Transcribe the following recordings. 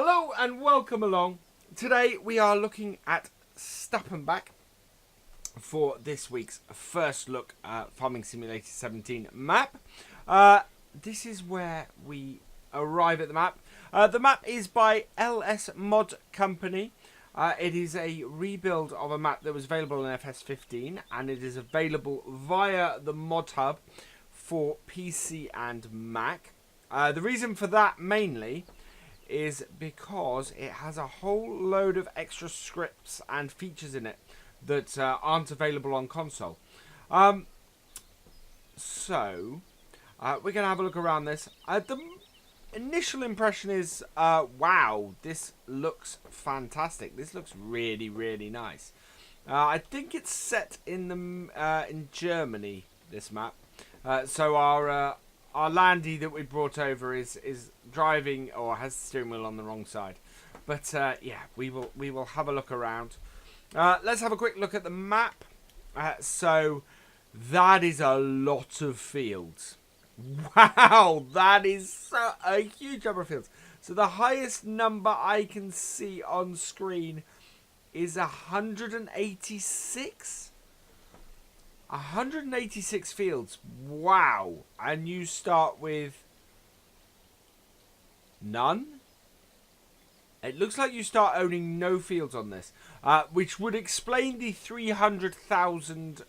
Hello and welcome along. Today we are looking at Stappenbach for this week's first look at Farming Simulator 17 map. This is where we arrive at the map. The map is by LS-Modcompany. It is a rebuild of a map that was available in FS15, and it is available via the mod hub for PC and Mac. The reason for that mainly is because it has a whole load of extra scripts and features in it that aren't available on console. So we're going to have a look around this. The initial impression is, wow, this looks fantastic. This looks really, really nice. I think it's set in in Germany, this map. So our landy that we brought over is driving or has the steering wheel on the wrong side. But yeah, we will have a look around. Let's have a quick look at the map. So that is a lot of fields. Wow, that is a huge number of fields. So the highest number I can see on screen is 186. 186 fields. Wow. And you start with none? It looks like you start owning no fields on this, which would explain the 300,000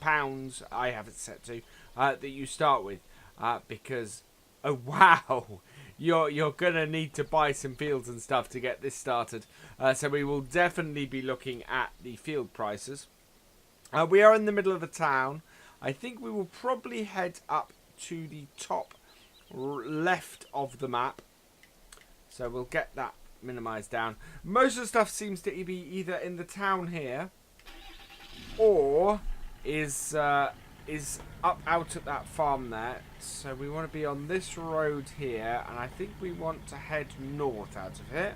pounds I have it set to that you start with, because oh wow, you're gonna need to buy some fields and stuff to get this started. So we will definitely be looking at the field prices. We are in the middle of the town. I think we will probably head up to the top left of the map. So we'll get that minimized down. Most of the stuff seems to be either in the town here or is up out at that farm there. So we want to be on this road here, and I think we want to head north out of here.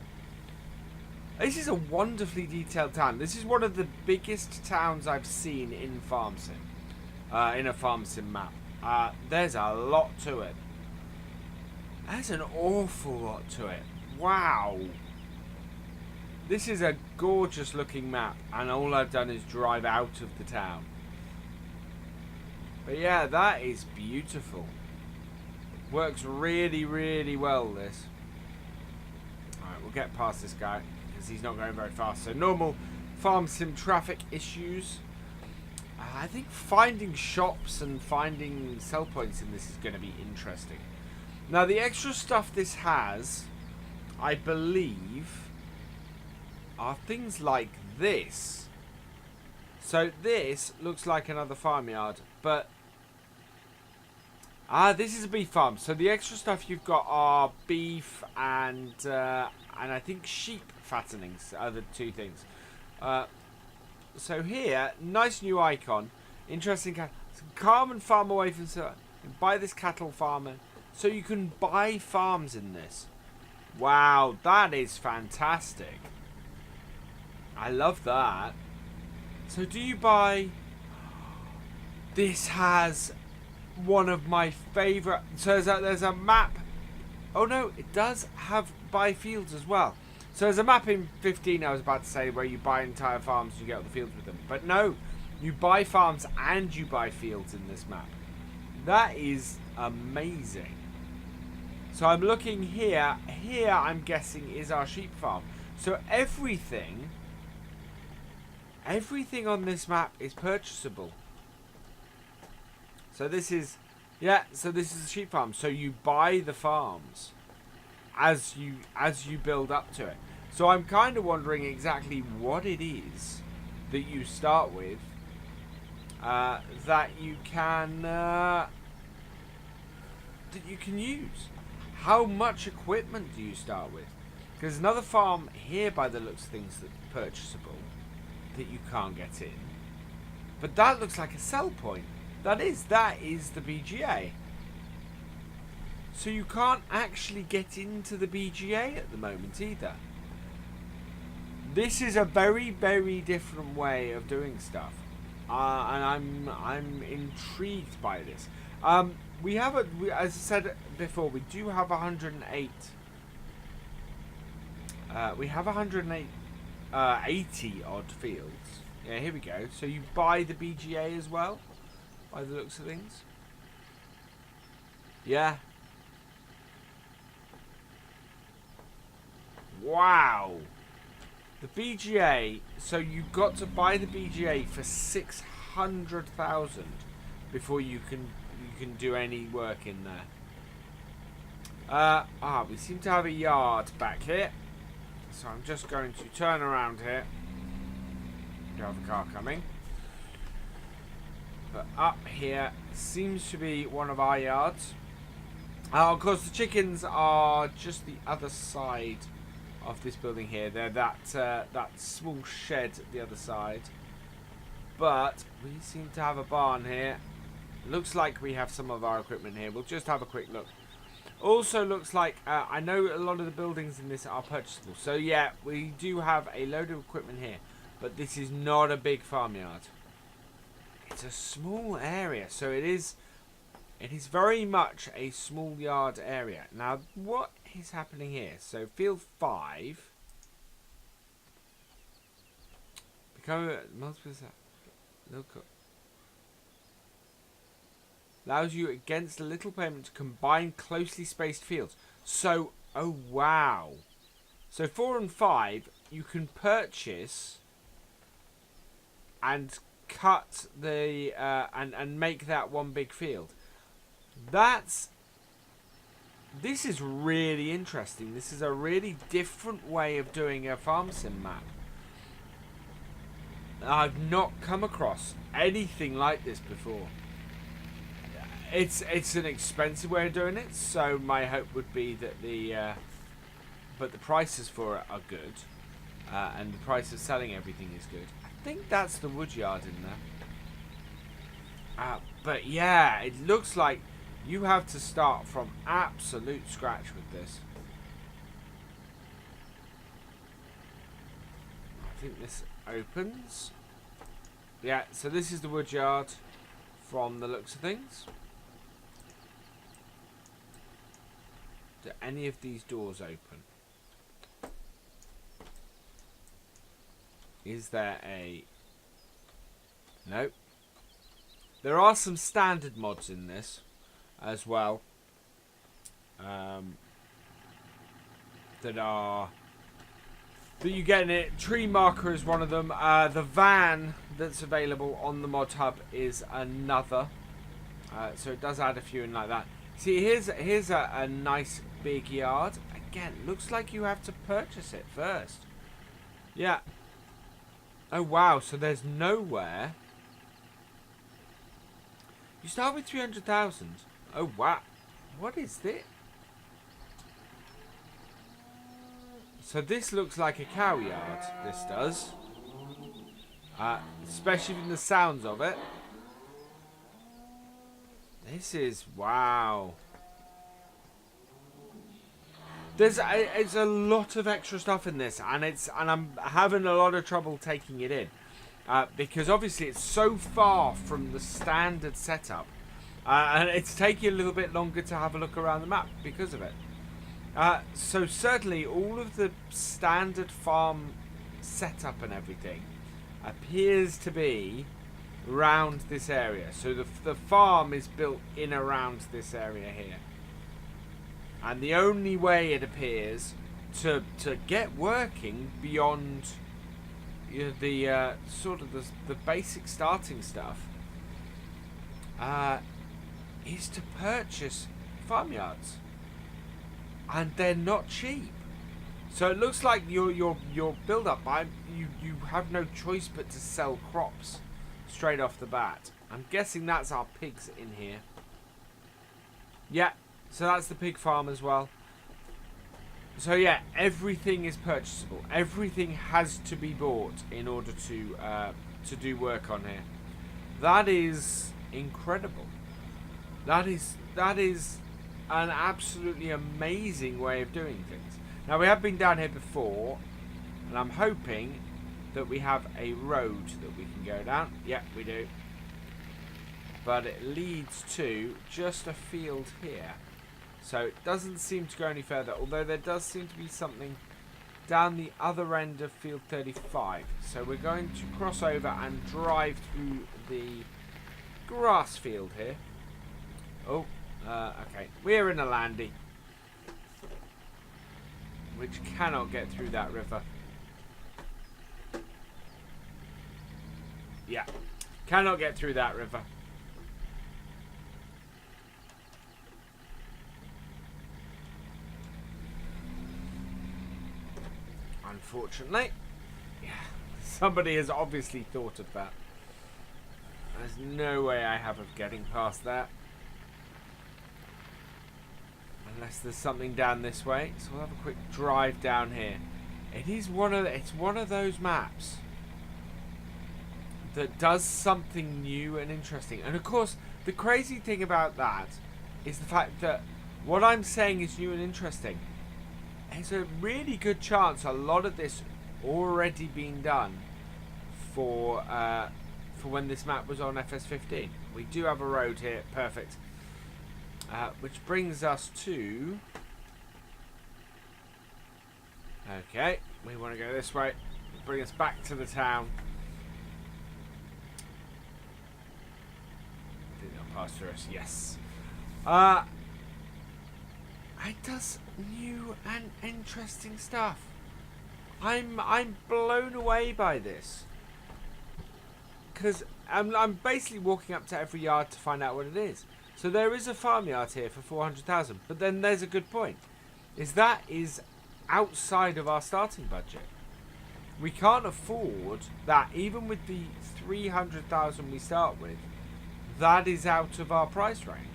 This is a wonderfully detailed town. This is one of the biggest towns I've seen in Farm Sim, in a Farm Sim map. There's a lot to it. There's an awful lot to it. Wow. This is a gorgeous looking map, and all I've done is drive out of the town. But yeah, that is beautiful. Works really, really well, this. Alright, we'll get past this guy, because he's not going very fast. So normal Farm Sim traffic issues. I think finding shops and finding sell points in this is going to be interesting. Now the extra stuff this has, I believe, are things like this. So this looks like another farmyard, but this is a beef farm. So the extra stuff you've got are beef and I think sheep fattenings are the two things. So here, nice new icon, interesting. Calm and farm away from buy this cattle farmer, so you can buy farms in this. Wow, that is fantastic. I love that. So do you buy? This has one of my favorite. So there's a map. Oh no, it does have buy fields as well. So there's a map in 15, I was about to say, where you buy entire farms and you get all the fields with them. But no, you buy farms and you buy fields in this map. That is amazing. So I'm looking here. Here, I'm guessing, is our sheep farm. So everything on this map is purchasable. So this is, yeah, so this is a sheep farm. So you buy the farms as you build up to it. So I'm kind of wondering exactly what it is that you start with that you can use. How much equipment do you start with? Because another farm here, by the looks of things, that's purchasable that you can't get in. But that looks like a sell point. That is the BGA. So you can't actually get into the BGA at the moment either. This is a very, very different way of doing stuff, and I'm intrigued by this. We have as I said before, we do have 108 We have 108, 80 odd fields. Yeah, here we go. So you buy the BGA as well, by the looks of things. Yeah. Wow. The BGA. So you got to buy the BGA for 600,000 before you can do any work in there. We seem to have a yard back here. So I'm just going to turn around here. We have a car coming. But up here seems to be one of our yards. Of course, the chickens are just the other side of this building here. They're that small shed at the other side. But we seem to have a barn here. Looks like we have some of our equipment here. We'll just have a quick look. Also looks like, I know a lot of the buildings in this are purchasable. So yeah, we do have a load of equipment here. But this is not a big farmyard. It's a small area. So it is very much a small yard area. Now, what is happening here? So field 5. Become multiple. Look up. Allows you against a little payment to combine closely spaced fields. So, oh wow. So 4 and 5, you can purchase and cut the and make that one big field. This is really interesting. This is a really different way of doing a farm sim map. I've not come across anything like this before. It's an expensive way of doing it, so my hope would be that the prices for it are good, and the price of selling everything is good. I think that's the wood yard in there. But yeah, it looks like you have to start from absolute scratch with this. I think this opens. Yeah, so this is the wood yard from the looks of things. Do any of these doors open? Is there a... Nope. There are some standard mods in this as well. That you get in it. Tree marker is one of them. The van that's available on the mod hub is another. So it does add a few in like that. See, here's a nice big yard. Again, looks like you have to purchase it first. Yeah. Oh wow, so there's nowhere. You start with 300,000. Oh wow. What is this? So this looks like a cow yard. This does. Especially from the sounds of it. This is wow. It's a lot of extra stuff in this, and I'm having a lot of trouble taking it in, because obviously it's so far from the standard setup, and it's taking a little bit longer to have a look around the map because of it. So certainly all of the standard farm setup and everything appears to be around this area. So the farm is built in around this area here. And the only way it appears to get working beyond the sort of the basic starting stuff is to purchase farmyards, and they're not cheap. So it looks like your build up. You have no choice but to sell crops straight off the bat. I'm guessing that's our pigs in here. Yeah. So that's the pig farm as well. So yeah, everything is purchasable. Everything has to be bought in order to do work on here. That is incredible. That is an absolutely amazing way of doing things. Now we have been down here before, and I'm hoping that we have a road that we can go down. Yeah, we do. But it leads to just a field here. So it doesn't seem to go any further, although there does seem to be something down the other end of field 35. So we're going to cross over and drive through the grass field here. Oh, okay. We're in a landy, which cannot get through that river. Yeah, cannot get through that river. Unfortunately. Yeah, somebody has obviously thought of that. There's no way I have of getting past that. Unless there's something down this way. So we'll have a quick drive down here. It's one of those maps that does something new and interesting. And of course, the crazy thing about that is the fact that what I'm saying is new and interesting. There's a really good chance a lot of this already been done for when this map was on FS15. We do have a road here, perfect. Which brings us to... Okay, we want to go this way. Bring us back to the town. Did not pass through us, yes. It does new and interesting stuff. I'm blown away by this. Because I'm basically walking up to every yard to find out what it is. So there is a farmyard here for 400,000. But then there's a good point. That is outside of our starting budget. We can't afford that, even with the 300,000 we start with. That is out of our price range.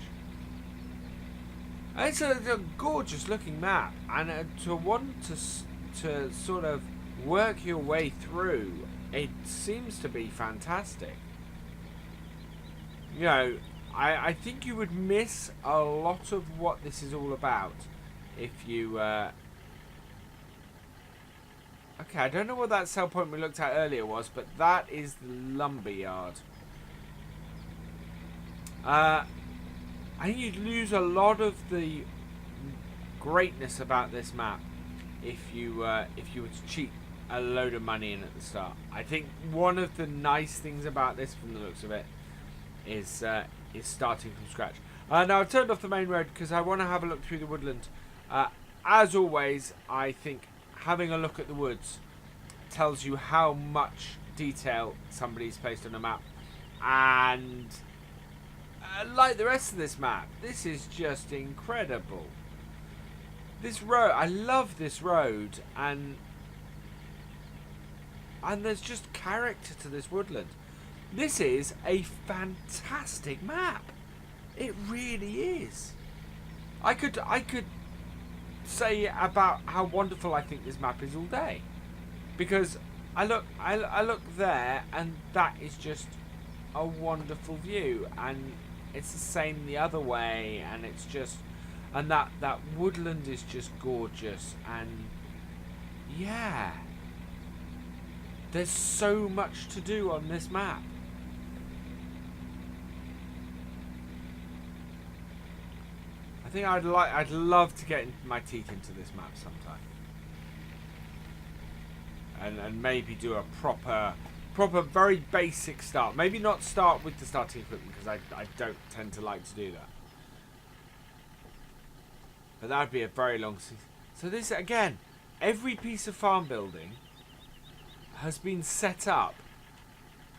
And it's a gorgeous looking map, and to want to sort of work your way through, it seems to be fantastic. You know, I think you would miss a lot of what this is all about if you... Okay, I don't know what that sell point we looked at earlier was, but that is the lumberyard. I think you'd lose a lot of the greatness about this map if you were to cheat a load of money in at the start. I think one of the nice things about this, from the looks of it, is starting from scratch. Now I've turned off the main road because I want to have a look through the woodland. As always, I think having a look at the woods tells you how much detail somebody's placed on a map, and like the rest of this map, this is just incredible. This road, I love this road, and there's just character to this woodland. This is a fantastic map. It really is. I could say about how wonderful I think this map is all day, because I look there, and that is just a wonderful view, and it's the same the other way, and it's just, and that woodland is just gorgeous, and yeah, there's so much to do on this map. I think I'd love to get my teeth into this map sometime, and maybe do a proper very basic start. Maybe not start with the starting equipment, because I don't tend to like to do that. But that would be a very long season. So this, again, every piece of farm building has been set up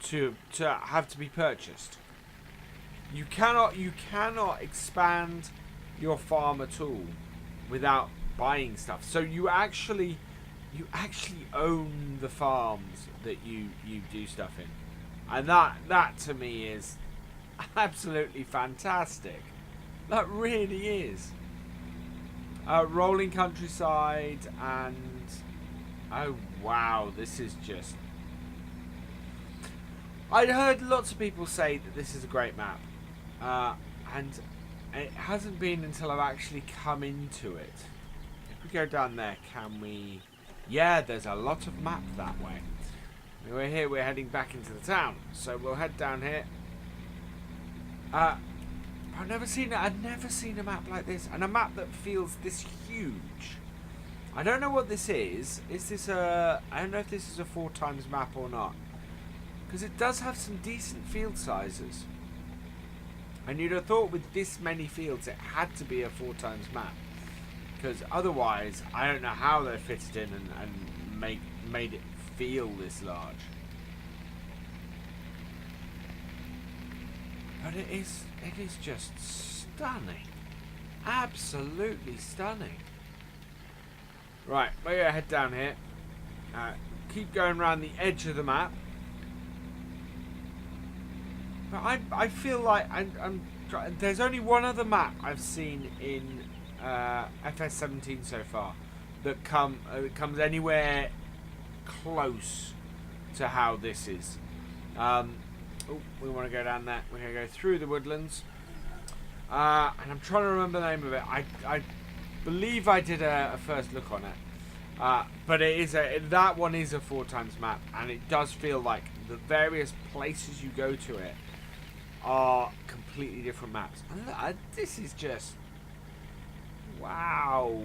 to have to be purchased. You cannot expand your farm at all without buying stuff. So you actually own the farms that you do stuff in, and that to me is absolutely fantastic. That really is. Rolling countryside, and oh wow, this is just... I'd heard lots of people say that this is a great map, and it hasn't been until I've actually come into it. If we go down there, can we... Yeah, there's a lot of map that way. We're here, we're heading back into the town, so we'll head down here. I've never seen a map like this, and a map that feels this huge. I don't know what this is. Is this a... I don't know if this is a 4x map or not. Because it does have some decent field sizes. And you'd have thought with this many fields it had to be a 4x map. Because otherwise, I don't know how they fit it in and made it feel this large. But it is just stunning. Absolutely stunning. Right, we're going to head down here. Keep going around the edge of the map. But I feel like there's only one other map I've seen in FS17 so far that comes anywhere close to how this is. Oh, we want to go down there. We're going to go through the woodlands. And I'm trying to remember the name of it. I believe I did a first look on it. But that one is a 4x map, and it does feel like the various places you go to it are completely different maps. And look, this is just wow.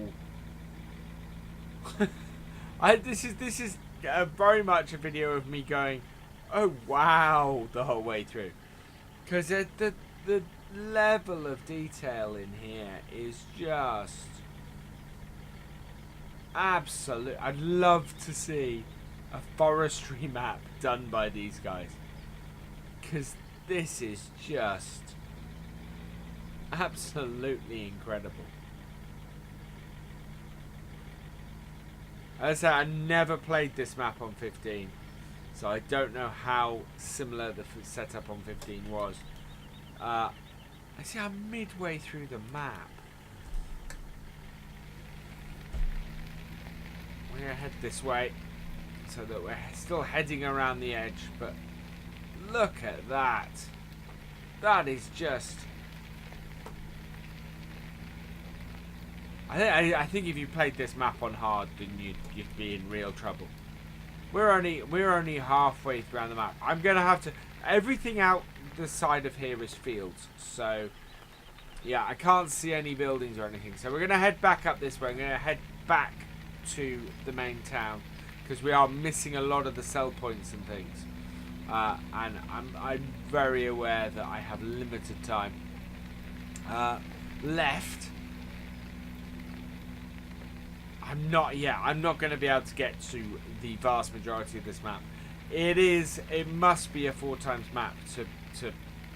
This is very much a video of me going, oh wow, the whole way through, because the level of detail in here is just absolute. I'd love to see a forestry map done by these guys, because this is just absolutely incredible. As I said, I never played this map on 15, so I don't know how similar the setup on 15 was. I see I'm midway through the map. We're going to head this way so that we're still heading around the edge, but look at that. That is just... I think if you played this map on hard, then you'd be in real trouble. We're only halfway around the map. I'm going to have to... Everything out the side of here is fields, so yeah, I can't see any buildings or anything, so we're going to head back up this way. I'm going to head back to the main town because we are missing a lot of the sell points and things, and I'm very aware that I have limited time left. I'm not going to be able to get to the vast majority of this map. It must be a 4x map to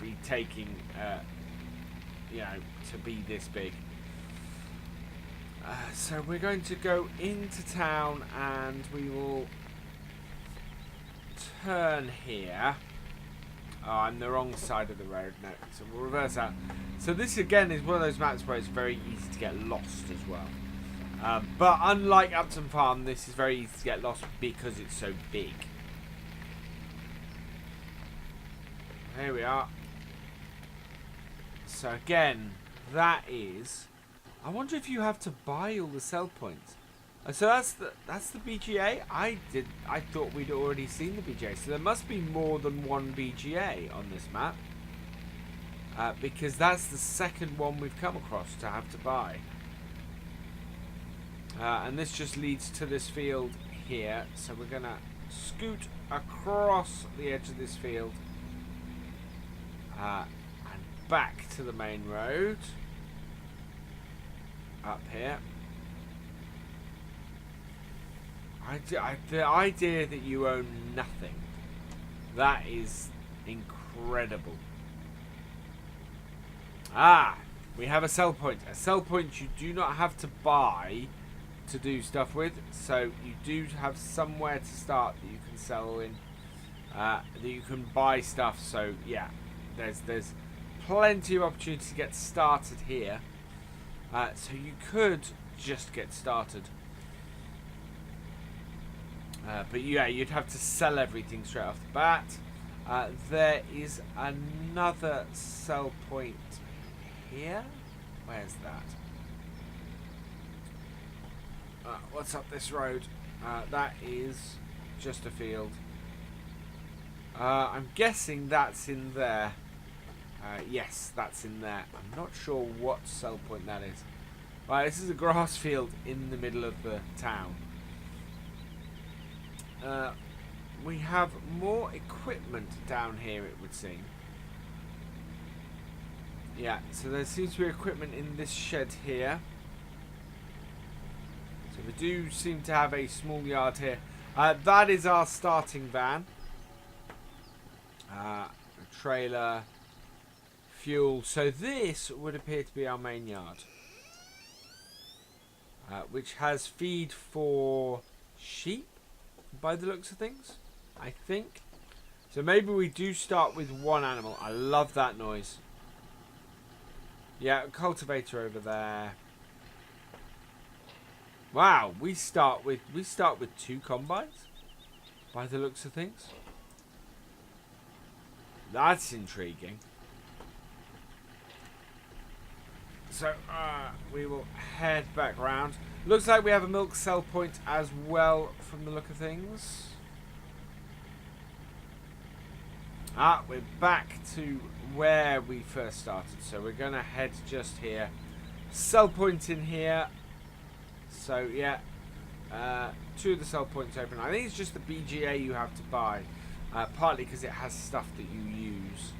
be taking, to be this big. So we're going to go into town and we will turn here. Oh, I'm the wrong side of the road. No, so we'll reverse that. So this again is one of those maps where it's very easy to get lost as well. But unlike Upton Farm, this is very easy to get lost because it's so big. Here we are. So again, that is... I wonder if you have to buy all the sell points. So that's the BGA. I thought we'd already seen the BGA. So there must be more than one BGA on this map. Because that's the second one we've come across to have to buy. And this just leads to this field here. So we're going to scoot across the edge of this field. And back to the main road. Up here. The idea that you own nothing. That is incredible. Ah! We have a sell point. A sell point you do not have to buy to do stuff with, so you do have somewhere to start that you can sell in, that you can buy stuff. So yeah, there's plenty of opportunity to get started here. So you could just get started, but yeah, you'd have to sell everything straight off the bat. There is another sell point here. Where's that? What's up this road? That is just a field. I'm guessing that's in there. Yes, that's in there. I'm not sure what sell point that is. Right, this is a grass field in the middle of the town. We have more equipment down here, it would seem. Yeah, so there seems to be equipment in this shed here. So we do seem to have a small yard here. That is our starting van. A trailer, fuel. So this would appear to be our main yard. Which has feed for sheep, by the looks of things, I think. So maybe we do start with one animal. I love that noise. Yeah, cultivator over there. Wow, we start with 2 combines, by the looks of things. That's intriguing. So we will head back round. Looks like we have a milk sell point as well from the look of things. We're back to where we first started. So we're going to head just here. Sell point in here. So yeah, 2 of the sell points open. I think it's just the BGA you have to buy. Partly because it has stuff that you use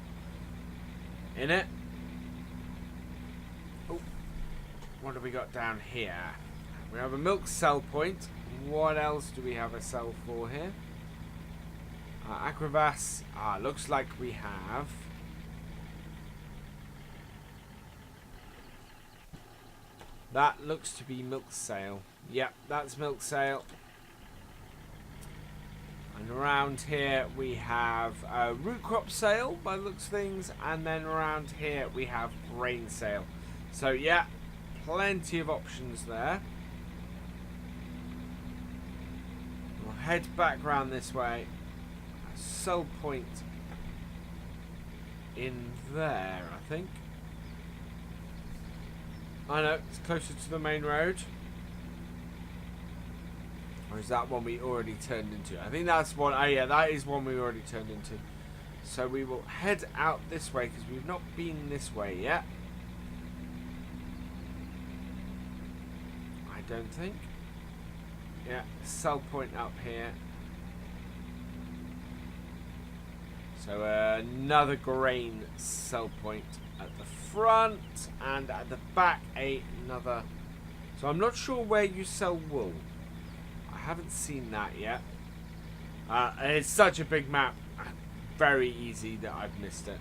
in it. Oh, what have we got down here? We have a milk sell point. What else do we have a sell for here? Aquavas. Looks like we have. That looks to be milk sale. Yep, that's milk sale. And around here we have root crop sale by the looks of things. And then around here we have grain sale. So yeah, plenty of options there. We'll head back round this way. Sell point in there, I think. I know, it's closer to the main road. Or is that one we already turned into? I think that's one. Oh yeah, that is one we already turned into. So we will head out this way because we've not been this way yet. I don't think. Yeah, sell point up here. So another grain sell point at the front, and at the back another. So I'm not sure where you sell wool. I haven't seen that yet. It's such a big map. Very easy that I've missed it.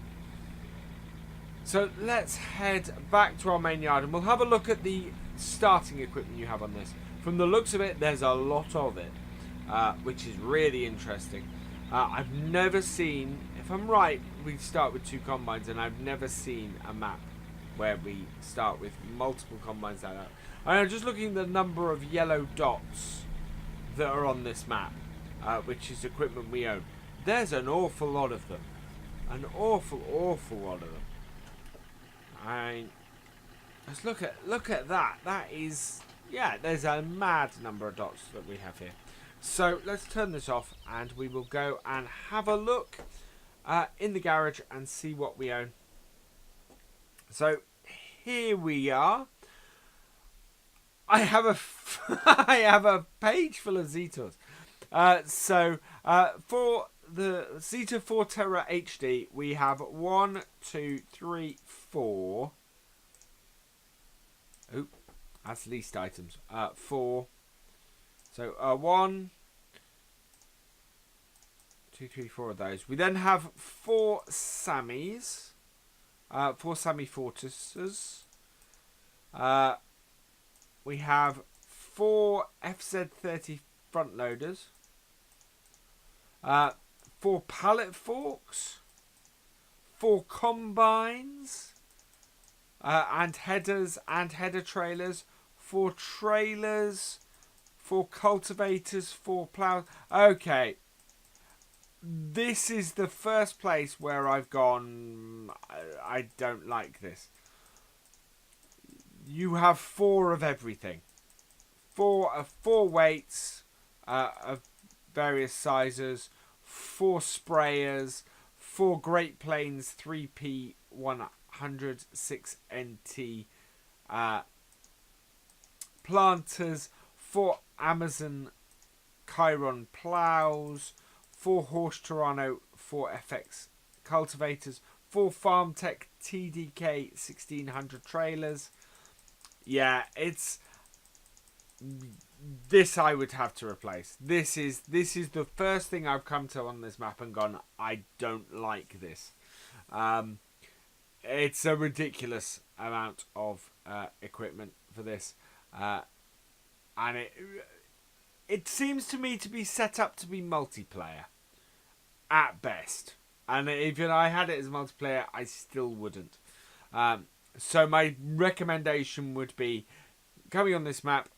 So let's head back to our main yard and we'll have a look at the starting equipment you have on this. From the looks of it, there's a lot of it, which is really interesting. I've never seen, if I'm right, we start with 2 combines, and I've never seen a map where we start with multiple combines like that. I'm just looking at the number of yellow dots that are on this map, which is equipment we own. There's an awful lot of them. An awful lot of them. Let's look at that. That is, yeah, there's a mad number of dots that we have here. So let's turn this off and we will go and have a look in the garage and see what we own. So here we are. I have a I have a page full of Zetors. For the Zetor 4 Terra HD, we have 1, 2, 3, 4. Oh, that's least items. 4. So 1, 2, 3, 4 of those. We then have 4 Sammys, 4 Sammy Fortresses. We have 4 FZ30 front loaders, 4 pallet forks, 4 combines, and headers and header trailers, 4 trailers, 4 cultivators, 4 plows. Okay, this is the first place where I've gone, I don't like this. You have 4 of everything. 4 weights of various sizes, 4 sprayers, 4 Great Plains 3P 106 NT planters, 4 Amazon Chiron plows, 4 Horse Toronto 4FX cultivators, 4 FarmTech TDK 1600 trailers. Yeah, it's this I would have to replace. This is the first thing I've come to on this map and gone, I don't like this. It's a ridiculous amount of equipment for this, and it seems to me to be set up to be multiplayer at best. And if I had it as multiplayer, I still wouldn't. So my recommendation would be coming on this map,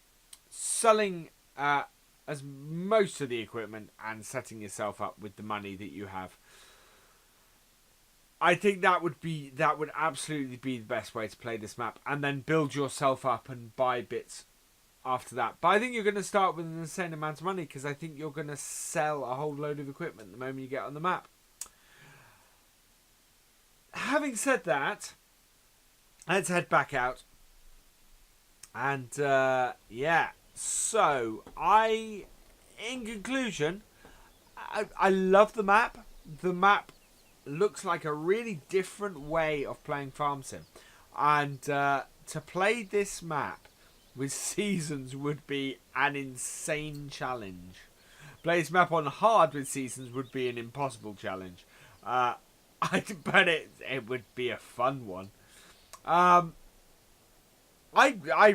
selling as most of the equipment and setting yourself up with the money that you have. I think that would absolutely be the best way to play this map, and then build yourself up and buy bits after that. But I think you're going to start with an insane amount of money, because I think you're going to sell a whole load of equipment the moment you get on the map. Having said that, let's head back out. And yeah, so in conclusion, I love the map. The map looks like a really different way of playing Farm Sim, and to play this map with seasons would be an insane challenge. Play this map on hard with seasons would be an impossible challenge, but it would be a fun one. I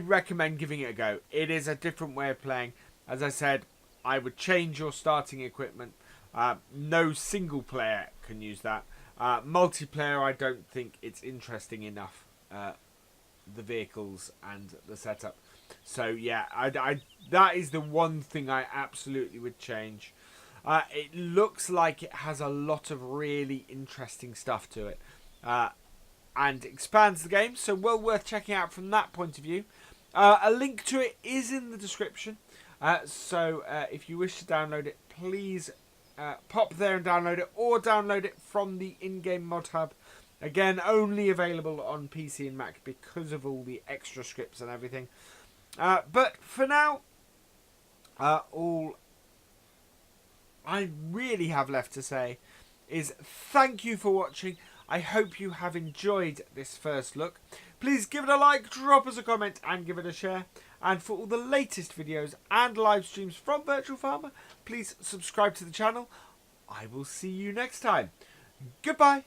recommend giving it a go. It is a different way of playing. As I said, I would change your starting equipment. No single player can use that. Multiplayer, I don't think it's interesting enough. The vehicles and the setup. So yeah, that is the one thing I absolutely would change. It looks like it has a lot of really interesting stuff to it. And expands the game, so well worth checking out from that point of view. A link to it is in the description, so if you wish to download it, please pop there and download it, or download it from the in-game mod hub. Again, only available on PC and Mac because of all the extra scripts and everything. But for now, all I really have left to say is thank you for watching. I hope you have enjoyed this first look. Please give it a like, drop us a comment, and give it a share. And for all the latest videos and live streams from Virtual Farmer, please subscribe to the channel. I will see you next time. Goodbye.